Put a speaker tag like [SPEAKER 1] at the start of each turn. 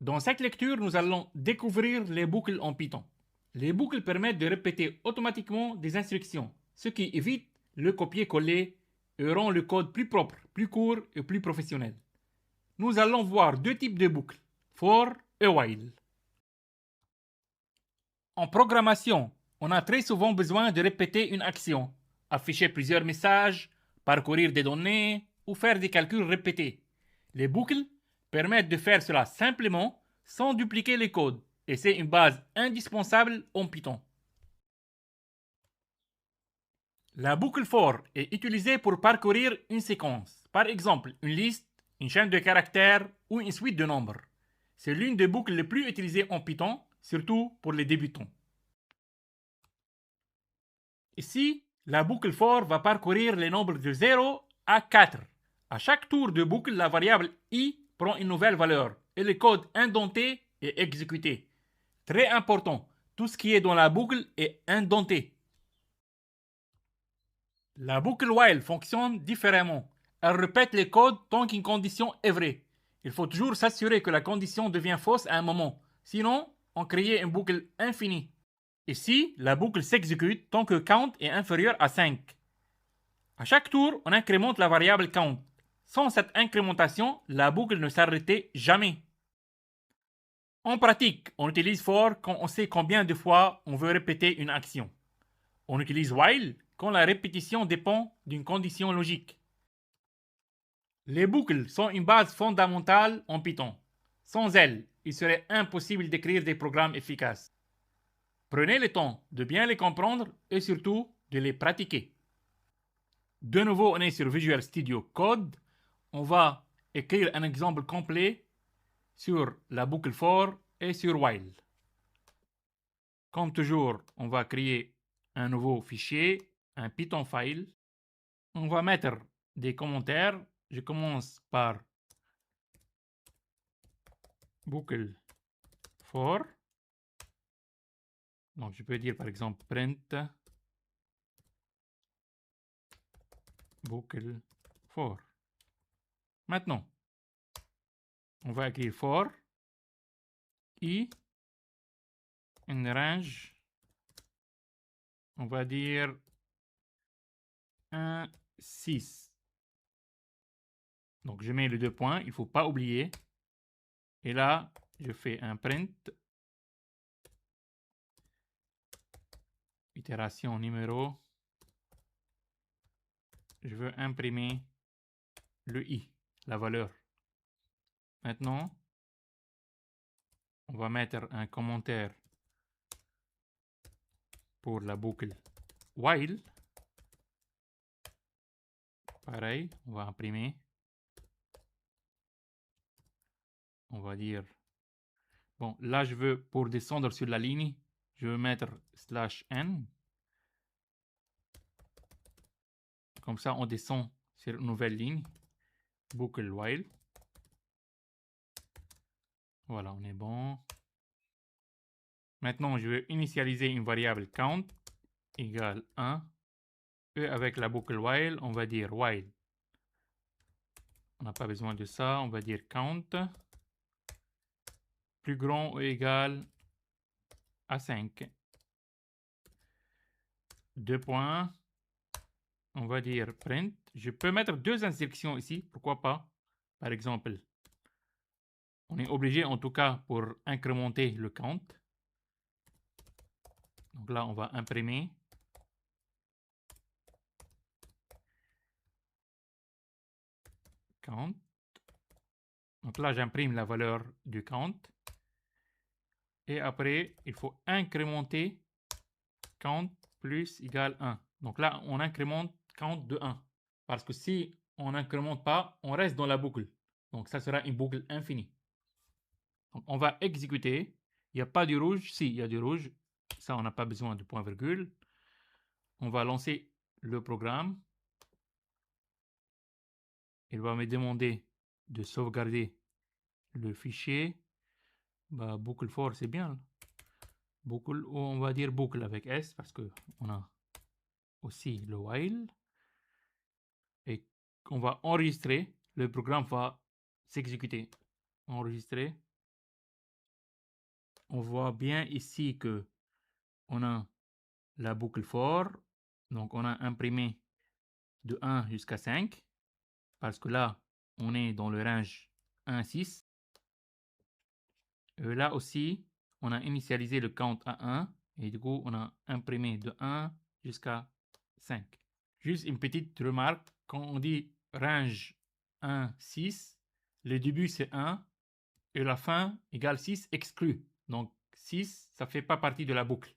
[SPEAKER 1] Dans cette lecture, nous allons découvrir les boucles en Python. Les boucles permettent de répéter automatiquement des instructions, ce qui évite le copier-coller et rend le code plus propre, plus court et plus professionnel. Nous allons voir deux types de boucles, for et while. En programmation, on a très souvent besoin de répéter une action, afficher plusieurs messages, parcourir des données ou faire des calculs répétés. Les boucles permettent de faire cela simplement sans dupliquer les codes et c'est une base indispensable en Python. La boucle for est utilisée pour parcourir une séquence, par exemple une liste, une chaîne de caractères ou une suite de nombres. C'est l'une des boucles les plus utilisées en Python, surtout pour les débutants. Ici, la boucle for va parcourir les nombres de 0 à 4. À chaque tour de boucle, la variable i prend une nouvelle valeur et le code indenté est exécuté. Très important, tout ce qui est dans la boucle est indenté. La boucle while fonctionne différemment. Elle répète les codes tant qu'une condition est vraie. Il faut toujours s'assurer que la condition devient fausse à un moment. Sinon, on crée une boucle infinie. Ici, la boucle s'exécute tant que count est inférieur à 5. À chaque tour, on incrémente la variable count. Sans cette incrémentation, la boucle ne s'arrêtait jamais. En pratique, on utilise for quand on sait combien de fois on veut répéter une action. On utilise while quand la répétition dépend d'une condition logique. Les boucles sont une base fondamentale en Python. Sans elles, il serait impossible d'écrire des programmes efficaces. Prenez le temps de bien les comprendre et surtout de les pratiquer. De nouveau, on est sur Visual Studio Code. On va écrire un exemple complet sur la boucle for et sur while. Comme toujours, on va créer un nouveau fichier, un Python file. On va mettre des commentaires. Je commence par boucle for. Donc, je peux dire par exemple print boucle for. Maintenant, on va écrire for i une range. On va dire 1, 6. Donc, je mets les deux points, il ne faut pas oublier. Et là, je fais un print. Itération numéro. Je veux imprimer le i, la valeur. Maintenant, on va mettre un commentaire pour la boucle while. Pareil, on va imprimer. On va dire, bon, là je veux, pour descendre sur la ligne, je veux mettre /n. Comme ça, on descend sur une nouvelle ligne. Boucle while. Voilà, on est bon. Maintenant, je vais initialiser une variable count égale 1. Et avec la boucle while, on va dire while. On n'a pas besoin de ça, on va dire count plus grand ou égal à 5. Deux points. On va dire print. Je peux mettre deux instructions ici, pourquoi pas. Par exemple, on est obligé en tout cas pour incrémenter le count. Donc là, on va imprimer. Count. Donc là, j'imprime la valeur du count. Et après, il faut incrémenter count plus égale 1. Donc là, on incrémente count de 1. Parce que si on n'incrémente pas, on reste dans la boucle. Donc ça sera une boucle infinie. Donc on va exécuter. Il n'y a pas du rouge. Si, il y a du rouge. Ça, on n'a pas besoin de point virgule. On va lancer le programme. Il va me demander de sauvegarder le fichier. Bah, boucle for, c'est bien. Boucle, on va dire boucle avec S parce qu'on a aussi le while. Et on va enregistrer. Le programme va s'exécuter. Enregistrer. on voit bien ici que on a la boucle for. Donc, on a imprimé de 1 jusqu'à 5. Parce que là, on est dans le range 1, 6. Là aussi, on a initialisé le count à 1. Et du coup, on a imprimé de 1 jusqu'à 5. Juste une petite remarque. Quand on dit range 1, 6, le début c'est 1 et la fin égale 6 exclu. Donc 6, ça ne fait pas partie de la boucle.